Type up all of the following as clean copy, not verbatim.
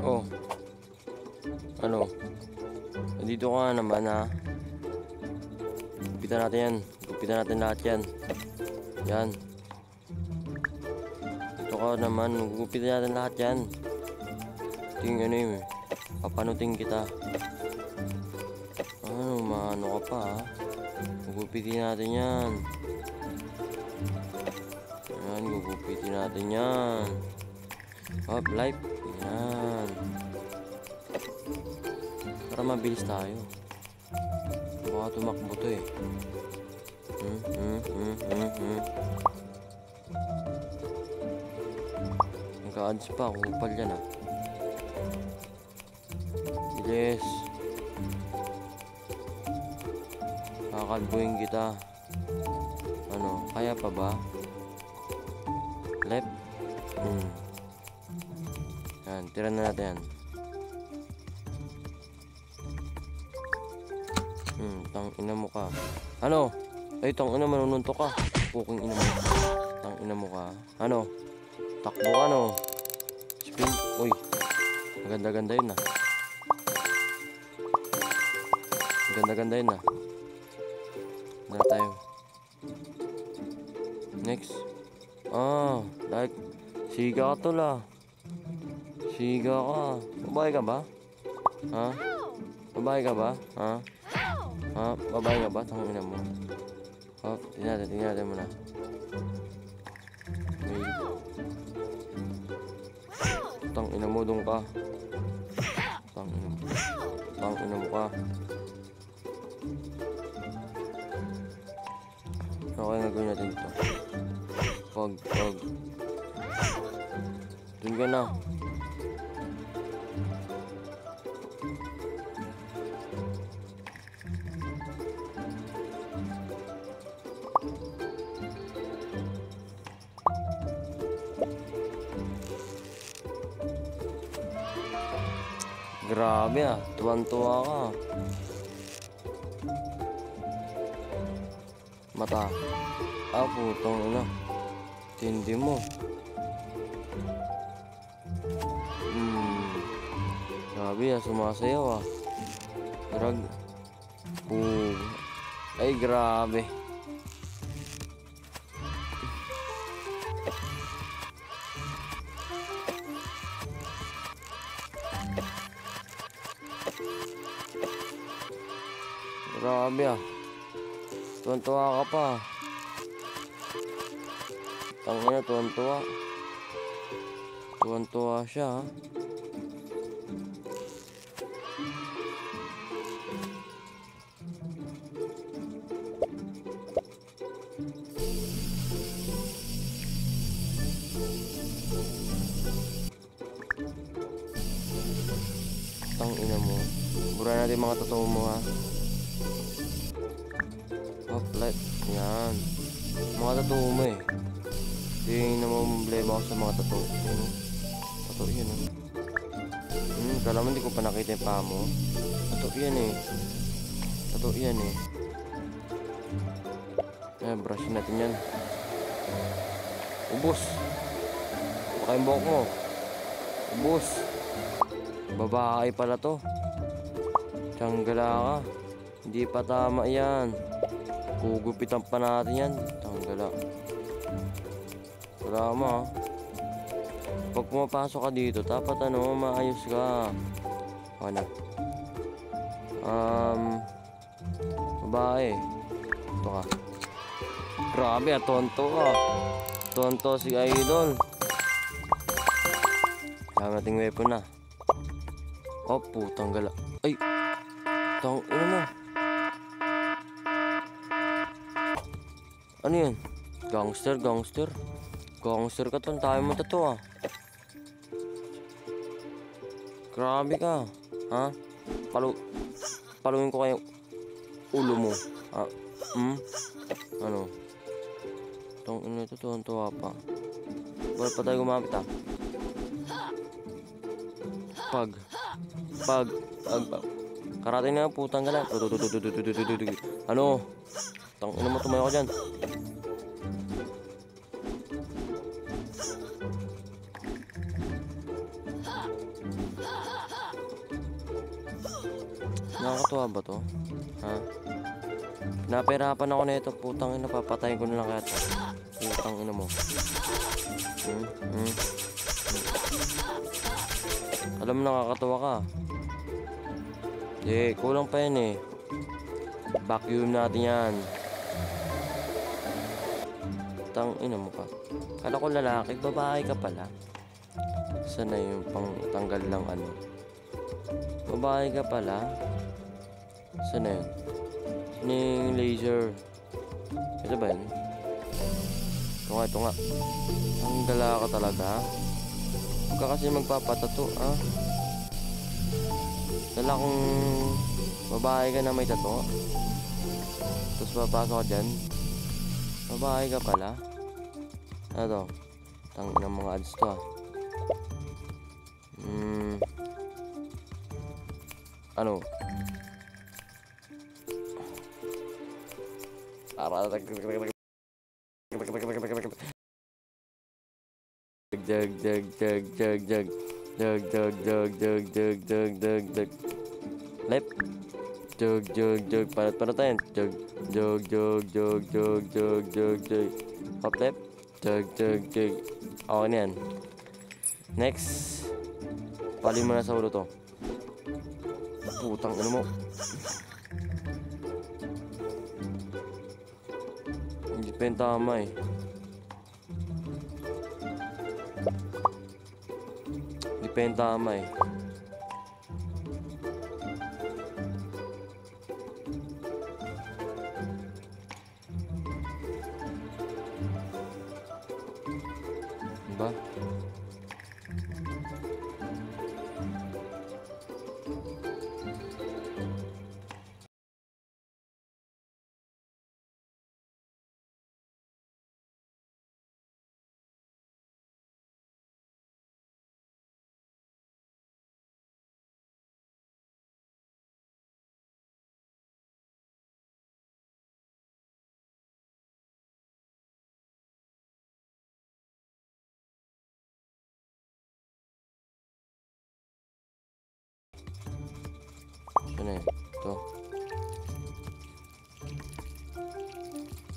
Oh, ano? Nandito ka naman ha. Gupitan natin yan. Gupitan natin lahat yan. Yan. Dito ka naman. Gupitan natin lahat yan. Ting ano yun. Papanutin kita. Ano, maano ka pa ha. Gugupitin natin yan. Yan, gugupitin natin yan. Hop, life. Yan. Para mabilis tayo. Baka tumakbo to eh. Nagka-ads pa. Kupal yan ah. Bilis. Kakalbuhin kita. Ano, kaya pa ba? Left. Yan, tira na natin yan. Tang ina mo ka. Ano? Ay, tang ina, manununtok ka. Puking ina mo. Tang ina mo ka. Ano? Takbo ka, no? Spin. Uy. Maganda-ganda yun, ah. Maganda-ganda yun, ah. Na tayo. Next. Like, siga ka tol, ah. Siga ka. Babae ka ba? Ha? Babae ka ba? Ha? Ha? Babae ka ba? Tangina mo. Hop, tingnan natin muna. May... Tangina mo dun ka. Tangina mo ka. Okay, gagawin natin dito. Pag. Dun ka na. Grabe ah, tuwan-tuwa ka. Mata. Putong ina. Tindi mo. Grabe ah, sumasayaw ah. Ay, grabe. Grabe ah. Tuwan-tuwa ka pa. Tangina, tuwan-tuwa. Tuwan-tuwa siya ha. Tangina mo. Bura natin mga totoo mo ha. Light. Yan. Mga tattoo mo eh. Hindi naman problema ako sa mga tattoo. Tattoo yun oh. Kala mo hindi ko pa nakita yung paa mo. Tattoo yan eh. Tattoo yan eh. Brush natin yan. Ubus. Baka yung buhok mo. Ubus. Babae pala to. Tsanggala ka. Hindi pa tama yan. Gugupitan pa natin yan. Tanggala. Wala mo ha. Pag pumapasok ka dito, dapat ano, maayos ka. Ano? Babae. Ito ka. Grabe ah, tonto ka. Tonto si Idol. Kaya nating weapon na. Oh, putang gala. Ay! Tang, ano mo? Ano yan? Gangster. Gangster ka to. Tayo mo to ah. Grabe ka. Ha? Paluin ko kayo ulo mo. Ha? Ano? Itong ito, tuwan-tuwa pa. Ba't pa tayo gumamit ah? Pag. Karate na putang gala. Ano? Tangina mo, tumayo ka dyan. Nakakatuwa ba to? Ha? Napahirapan ako na ito. Putang ina, papatayin ko na lang kaya to. Putang ina mo. Alam mo, nakakatuwa ka. Kulang pa yan eh. Vacuum natin yan. Tang ina mo ka. Kala ko lalaki, babae ka pala. Sana yung pang tanggal lang ano. Babae ka pala. Sana yun? Ning laser. Ito ba yun? Ito nga. Ang dala ka talaga. Huwag ka kasi magpapatato, ha? Dala kong babae ka na may tato. Tapos papasok ka dyan. Babae ka pala. Ano to? Tangin ng mga ads to, ha? Ano? Para Jug. Left. Jug. Para tayo. Jug. Hop left. Jug. Okay na yan. Next. Pali mo na sa ulo to. Putang ano mo. Hindi pa yung tama eh. Hindi pa yung tama eh. Diba? Ano yan? Ito.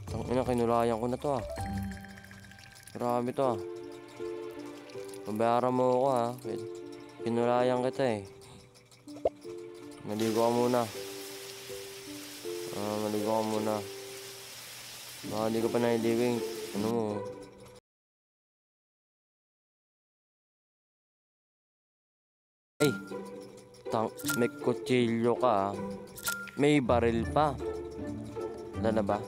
Tangina, kinulayan ko na to, ah. Marami to, ah. Pabayaran mo ako, ah. Kinulayan kita eh. Maligo ka muna. Maligo ka muna. Baka hindi ko pa nailigo yung ano mo. Ay! May kutsilyo ka, ah. May baril pa. Wala na ba?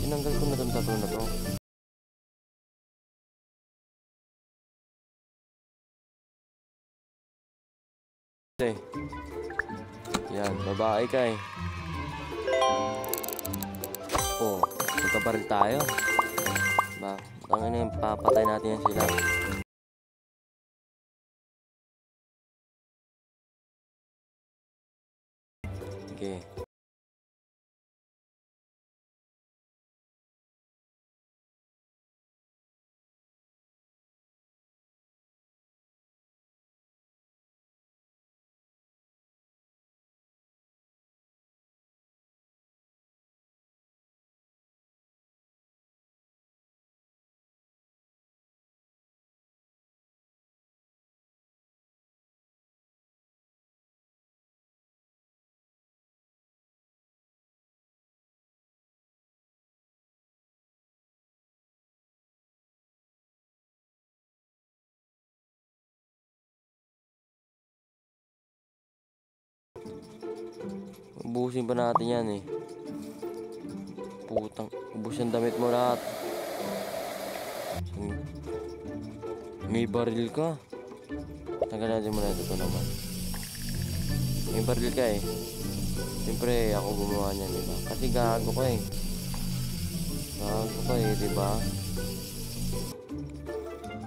Tinanggal ko na itong tattoo na to. Yan, babae ka eh. Oh, magkabaril tayo. Ba, tangina yung papatay natin yan sila. Okay. Ubusin pa natin yan eh. Putang, ubus yung damit mo lahat. May baril ka. Tanggal natin muna ito naman. May baril ka eh. Siyempre ako gumawa niyan, diba? Kasi gago ka eh. Gago ka eh, diba?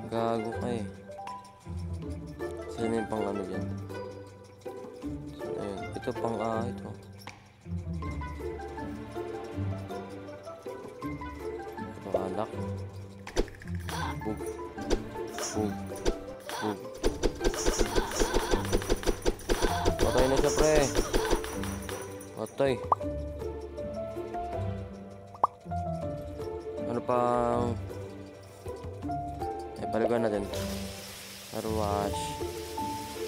Gago ka eh. Saan yung pang ano dyan? So, ayun. Ito Ito pang ito. Ito alak. Bug. Bug. Bug. Patay na siya, pre. Patay. Ano pang... balikan natin. Carwash.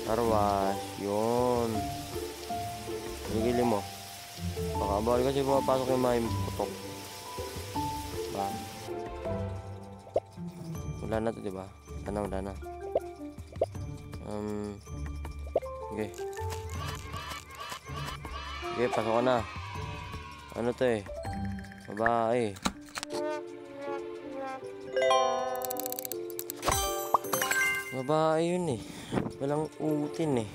Carwash. Yun. Gigili mo. Baka bawal kasi pumapasok yung mga putok. Diba? Wala na to, diba? Wala na. Okay. Okay, pasok ko na. Ano to eh? Babae. Babae yun eh. Walang utin eh.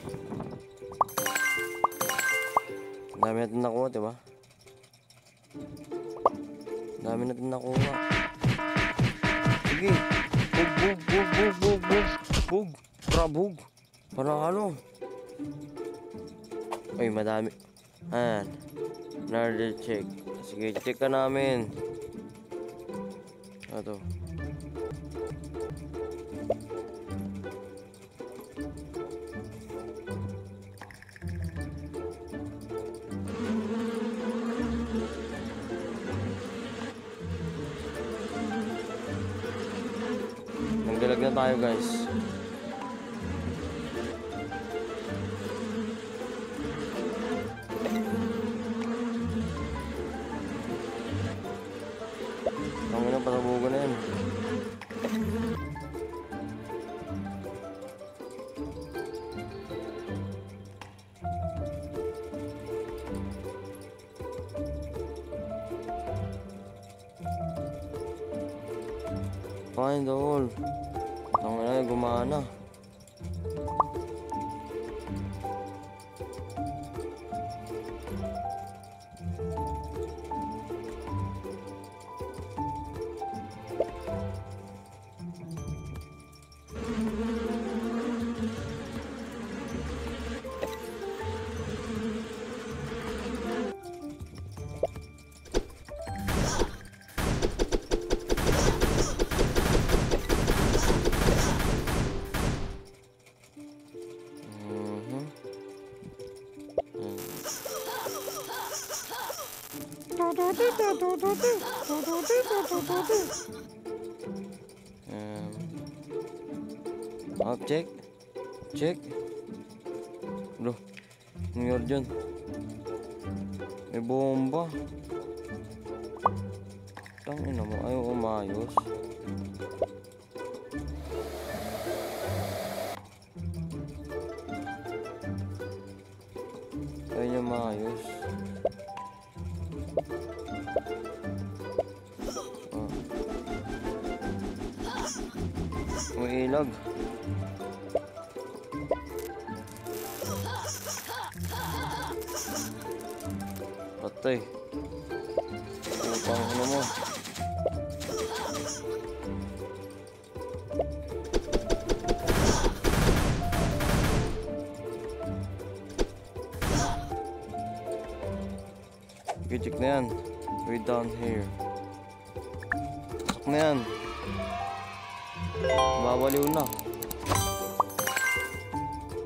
Dami natin nakuha, diba? Dami natin nakuha. Sige. Bug. Bug. Parang ano. Ay, madami. Another check. Sige, check ka namin. Ito. Nagdalag na tayo, guys. Ang ina, pasabugan na yan. Find the hole. Ang ina, gumana. Check. Check. Loh, nangyari dyan. May bomba. Tangina mo, ayaw umayos. Ayaw niya maayos. May ilag. Patay. Putang ano mo. Check na yan. Way down here. Pasok na yan. Mawaliw na.